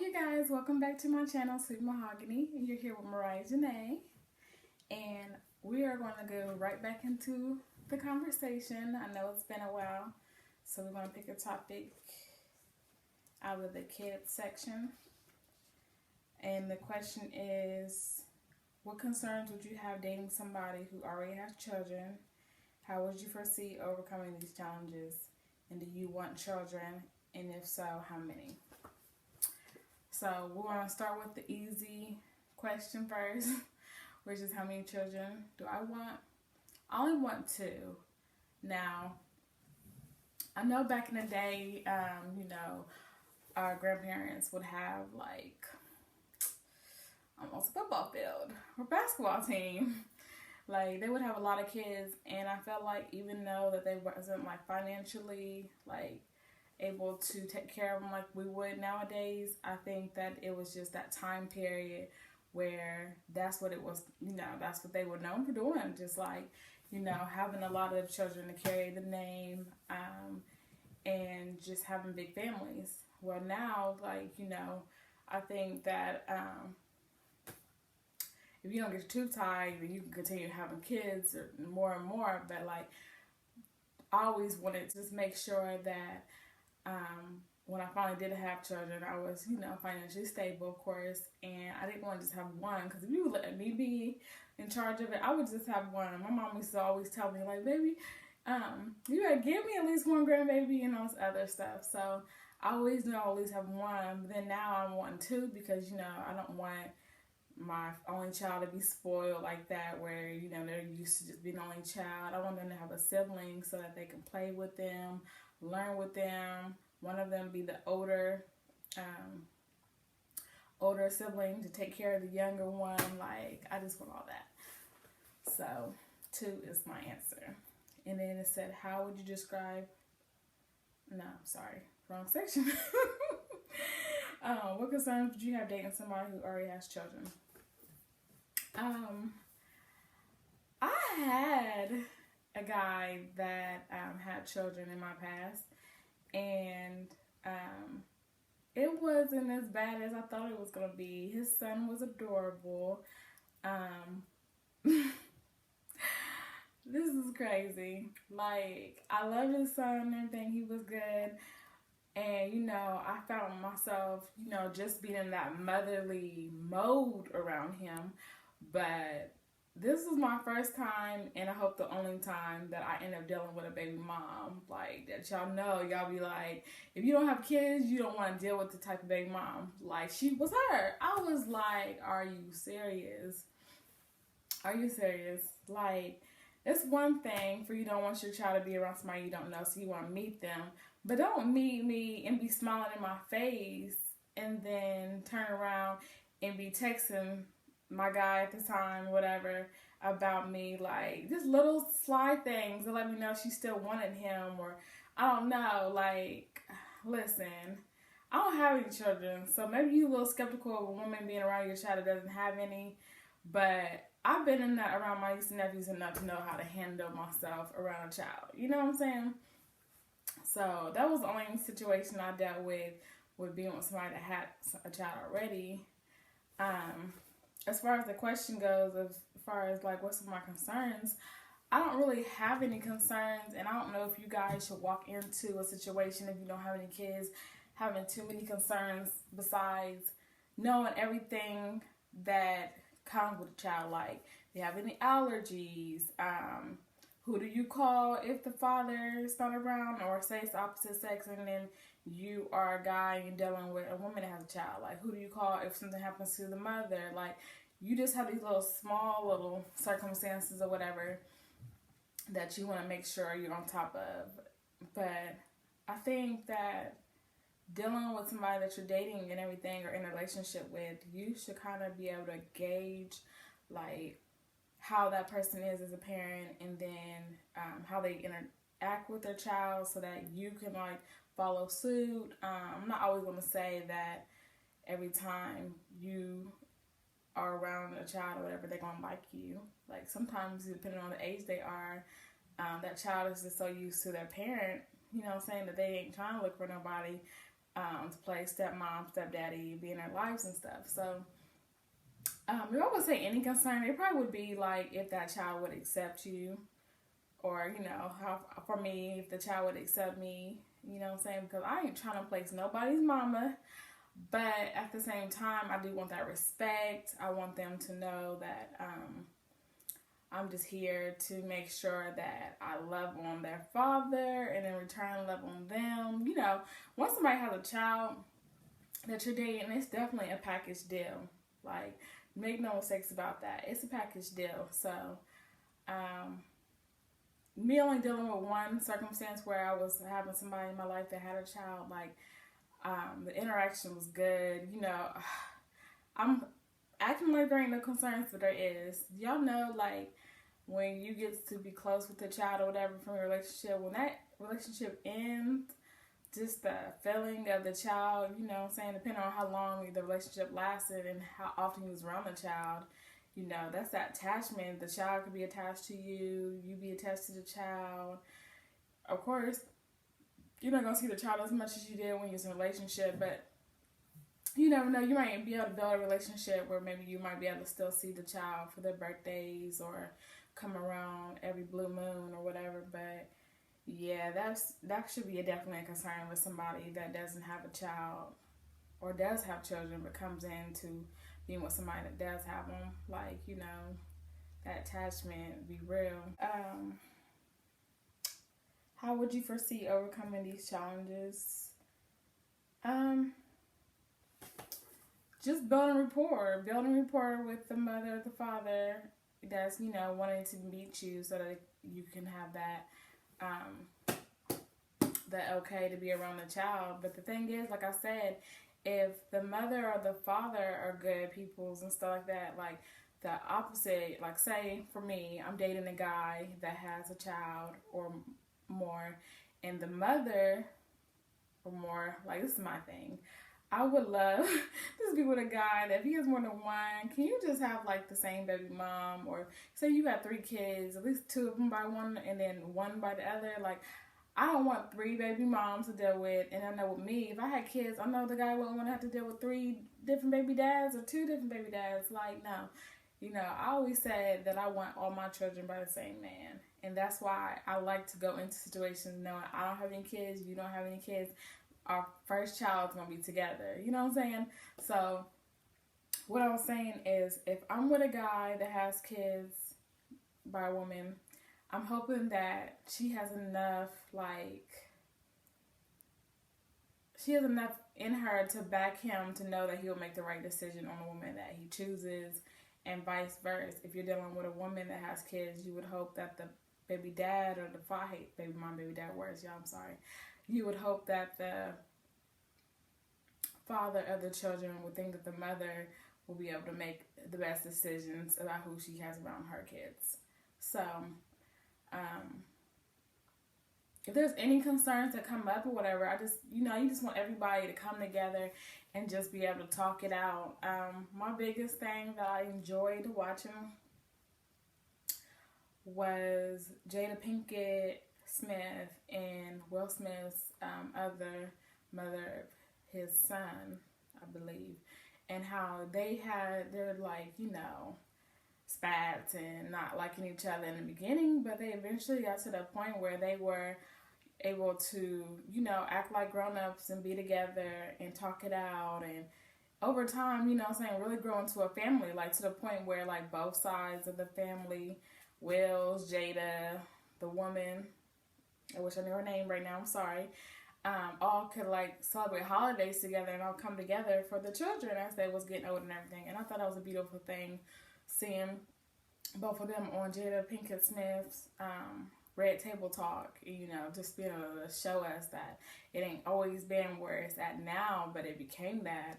you guys, welcome back to my channel, Sweet Mahogany. You're here with Mariah Janae, and we are going to go right back into the conversation. I know it's been a while, so we're going to pick a topic out of the kids section. And the question is, what concerns would you have dating somebody who already has children? How would you foresee overcoming these challenges? And do you want children? And if so, how many? So we're going to start with the easy question first, which is how many children do I want? I only want 2. Now, I know back in the day, our grandparents would have like almost a football field or basketball team. Like, they would have a lot of kids, and I felt like even though that they wasn't like financially like able to take care of them like we would nowadays, I think that it was just that time period where that's what it was, that's what they were known for doing, just like, having a lot of children to carry the name, and just having big families. Well, now, I think that if you don't get too tired, you can continue having kids or more and more, but like, I always wanted to just make sure that when I finally did have children, I was, financially stable, of course, and I didn't want to just have one, because if you would let me be in charge of it, I would just have one. My mom used to always tell me, like, baby, you gotta give me at least one grandbaby and all this other stuff. So I always knew I always have one, but then now I'm wanting 2 because, I don't want my only child to be spoiled like that, where, they're used to just being the only child. I want them to have a sibling so that they can play with them, learn with them. One of them be the older sibling to take care of the younger one. Like, I just want all that. So 2 is my answer. And then it said, how would you describe, no, sorry, wrong section. What concerns would you have dating somebody who already has children? I had a guy that had children in my past, and it wasn't as bad as I thought it was going to be. His son was adorable. This is crazy. Like, I love his son and everything. He was good. And, I found myself, just being in that motherly mode around him. But this was my first time, and I hope the only time, that I end up dealing with a baby mom. Like, that y'all know, y'all be like, if you don't have kids, you don't want to deal with the type of baby mom. Like, she was her. I was like, are you serious? Are you serious? Like, it's one thing for you don't want your child to be around somebody you don't know, so you want to meet them. But don't meet me and be smiling in my face and then turn around and be texting my guy at the time, whatever, about me. Like, just little sly things to let me know she still wanted him, or I don't know. Like, listen, I don't have any children, so maybe you're a little skeptical of a woman being around your child that doesn't have any, but I've been in that around my nieces and nephews enough to know how to handle myself around a child. You know what I'm saying? So that was the only situation I dealt with being with somebody that had a child already. As far as the question goes, as far as like what's my concerns, I don't really have any concerns, and I don't know if you guys should walk into a situation, if you don't have any kids, having too many concerns besides knowing everything that comes with a child. Like, do you have any allergies? Who do you call if the father is not around, or say it's opposite sex and then you are a guy and you're dealing with a woman that has a child? Like, who do you call if something happens to the mother? Like, you just have these little circumstances or whatever that you want to make sure you're on top of. But I think that dealing with somebody that you're dating and everything, or in a relationship with, you should kind of be able to gauge like how that person is as a parent, and then how they interact with their child, so that you can like follow suit. I'm not always going to say that every time you are around a child or whatever, they're going to like you. Like, sometimes, depending on the age they are, that child is just so used to their parent, saying that they ain't trying to look for nobody. to play stepmom, stepdaddy, be in their lives and stuff. So if I would say any concern, it probably would be like if that child would accept you, or how for me, if the child would accept me. You know what I'm saying? Because I ain't trying to place nobody's mama, but at the same time, I do want that respect. I want them to know that I'm just here to make sure that I love on their father, and in return love on them. Once somebody has a child that you're dating, it's definitely a package deal. Like, make no mistakes about that. It's a package deal. So, me only dealing with one circumstance where I was having somebody in my life that had a child, like, the interaction was good. I'm acting like there ain't no concerns, but there is. Y'all know, like, when you get to be close with the child or whatever from your relationship, when that relationship ends, just the feeling of the child, depending on how long the relationship lasted and how often you was around the child, that's that attachment. The child could be attached to you, you be attached to the child. Of course, you're not going to see the child as much as you did when you was in a relationship, but you never know. You might be able to build a relationship where maybe you might be able to still see the child for their birthdays or come around every blue moon or whatever. But yeah, that should be definitely a concern with somebody that doesn't have a child or does have children but comes into being with somebody that does have them. Like, that attachment be real. How would you foresee overcoming these challenges? Just building rapport with the mother or the father that's, wanting to meet you so that you can have that okay to be around the child. But the thing is, like I said, if the mother or the father are good peoples and stuff like that, like the opposite, like say for me, I'm dating a guy that has a child or more, and the mother or more, like this is my thing. I would love to be with a guy that if he has more than one, can you just have like the same baby mom? Or say you got 3 kids, at least 2 of them by one and then 1 by the other. Like, I don't want 3 baby moms to deal with. And I know with me, if I had kids, I know the guy wouldn't want to have to deal with 3 different baby dads or 2 different baby dads. Like, no. I always said that I want all my children by the same man. And that's why I like to go into situations knowing I don't have any kids, you don't have any kids. Our first child's gonna be together. You know what I'm saying? So what I was saying is, if I'm with a guy that has kids by a woman, I'm hoping that she has enough in her to back him to know that he'll make the right decision on the woman that he chooses, and vice versa. If you're dealing with a woman that has kids, you would hope that the baby dad or I hate baby mom, baby dad words, y'all, I'm sorry. You would hope that the father of the children would think that the mother will be able to make the best decisions about who she has around her kids. So, if there's any concerns that come up or whatever, I just, you just want everybody to come together and just be able to talk it out. My biggest thing that I enjoyed watching was Jada Pinkett Smith and Will Smith's other mother, his son, I believe, and how they're like, spats and not liking each other in the beginning, but they eventually got to the point where they were able to, act like grown-ups and be together and talk it out, and over time, really grow into a family, like to the point where like both sides of the family, Will's, Jada, the woman, I wish I knew her name right now, I'm sorry, all could like celebrate holidays together and all come together for the children as they was getting older and everything. And I thought that was a beautiful thing, seeing both of them on Jada Pinkett Smith's Red Table Talk, just being able to show us that it ain't always been where it's at now, but it became that.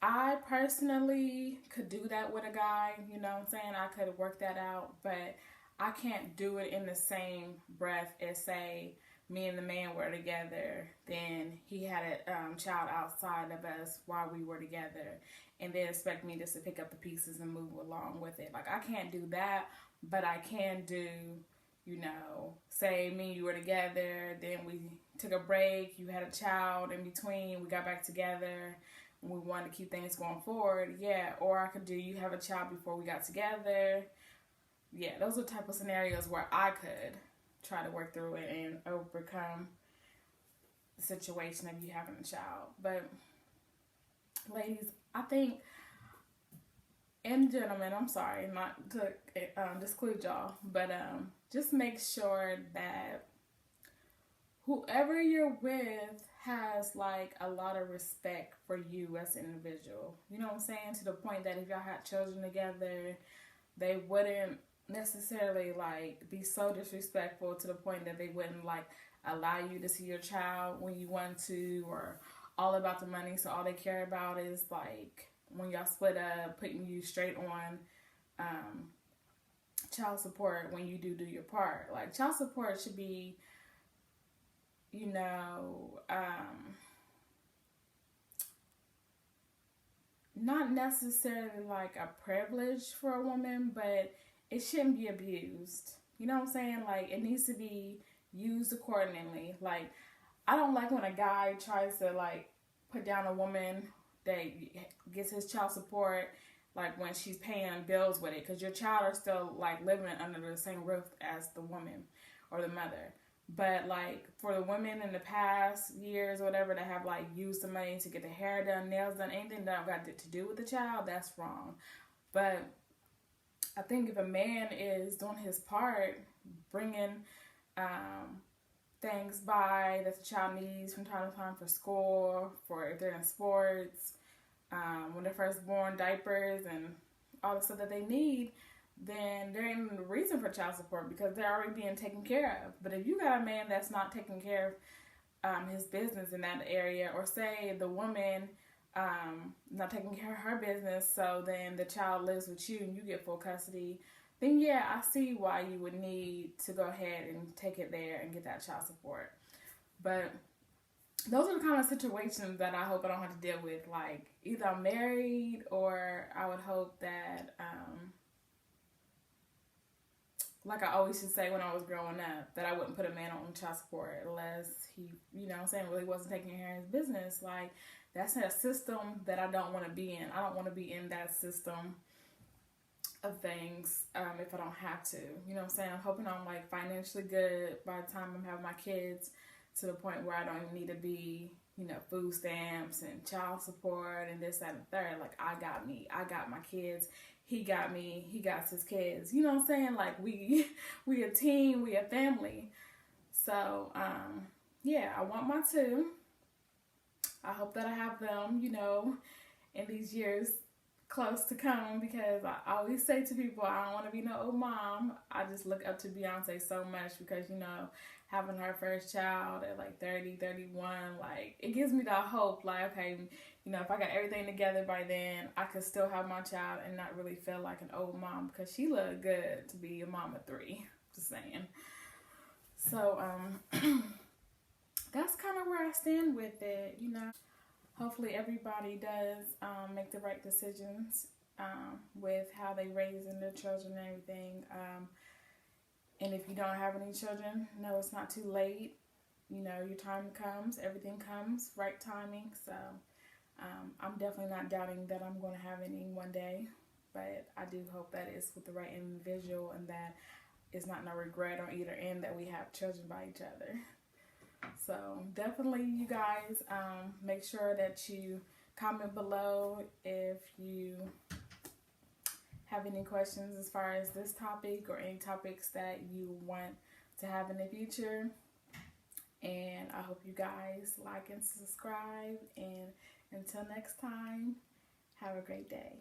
I personally could do that with a guy, I could work that out, but I can't do it in the same breath as, say, me and the man were together, then he had a child outside of us while we were together, and then expect me just to pick up the pieces and move along with it. Like, I can't do that, but I can do, say me and you were together, then we took a break, you had a child in between, we got back together, and we wanted to keep things going forward, yeah. Or I could do, you have a child before we got together. Yeah, those are the type of scenarios where I could try to work through it and overcome the situation of you having a child. But ladies, I think, and gentlemen, I'm sorry not to disclude y'all, but just make sure that whoever you're with has like a lot of respect for you as an individual. You know what I'm saying? To the point that if y'all had children together, they wouldn't necessarily like be so disrespectful to the point that they wouldn't like allow you to see your child when you want to, or all about the money. So all they care about is like when y'all split up, putting you straight on child support when you do your part. Like child support should be, you know, not necessarily like a privilege for a woman, but it shouldn't be abused. You know what I'm saying? Like it needs to be used accordingly. Like I don't like when a guy tries to like put down a woman that gets his child support like when she's paying bills with it, because your child are still like living under the same roof as the woman or the mother. But like for the women in the past years or whatever that have like used the money to get their hair done, nails done, anything that got to do with the child, that's wrong. But I think if a man is doing his part, bringing things by that the child needs from time to time for school, for if they're in sports, when they're first born, diapers and all the stuff that they need, then there ain't a reason for child support because they're already being taken care of. But if you got a man that's not taking care of his business in that area, or say the woman not taking care of her business, so then the child lives with you and you get full custody, then yeah, I see why you would need to go ahead and take it there and get that child support. But those are the kind of situations that I hope I don't have to deal with. Like either I'm married, or I would hope that like I always used to say when I was growing up, that I wouldn't put a man on child support unless he, you know what I'm saying, really wasn't taking care of his business. Like, that's a system that I don't want to be in. I don't want to be in that system of things if I don't have to. You know what I'm saying? I'm hoping I'm, like, financially good by the time I'm having my kids, to the point where I don't even need to be, you know, food stamps and child support and this, that, and the third. Like, I got me. I got my kids. He got me, he got his kids. You know what I'm saying? Like we a team, we a family. So, yeah, I want my two. I hope that I have them, you know, in these years close to come, because I always say to people, I don't want to be no old mom. I just look up to Beyonce so much because, you know, having her first child at like 30, 31, like it gives me that hope, like, okay, you know, if I got everything together by then, I could still have my child and not really feel like an old mom, because she looked good to be a mom of three, just saying. So, that's kind of where I stand with it, you know. Hopefully everybody does make the right decisions with how they raising their children and everything. And if you don't have any children, no, it's not too late. You know, your time comes, everything comes, right timing. So I'm definitely not doubting that I'm going to have any one day. But I do hope that it's with the right individual and that it's not no regret on either end that we have children by each other. So definitely, you guys, make sure that you comment below if you have any questions as far as this topic or any topics that you want to have in the future. And I hope you guys like and subscribe. And until next time, have a great day.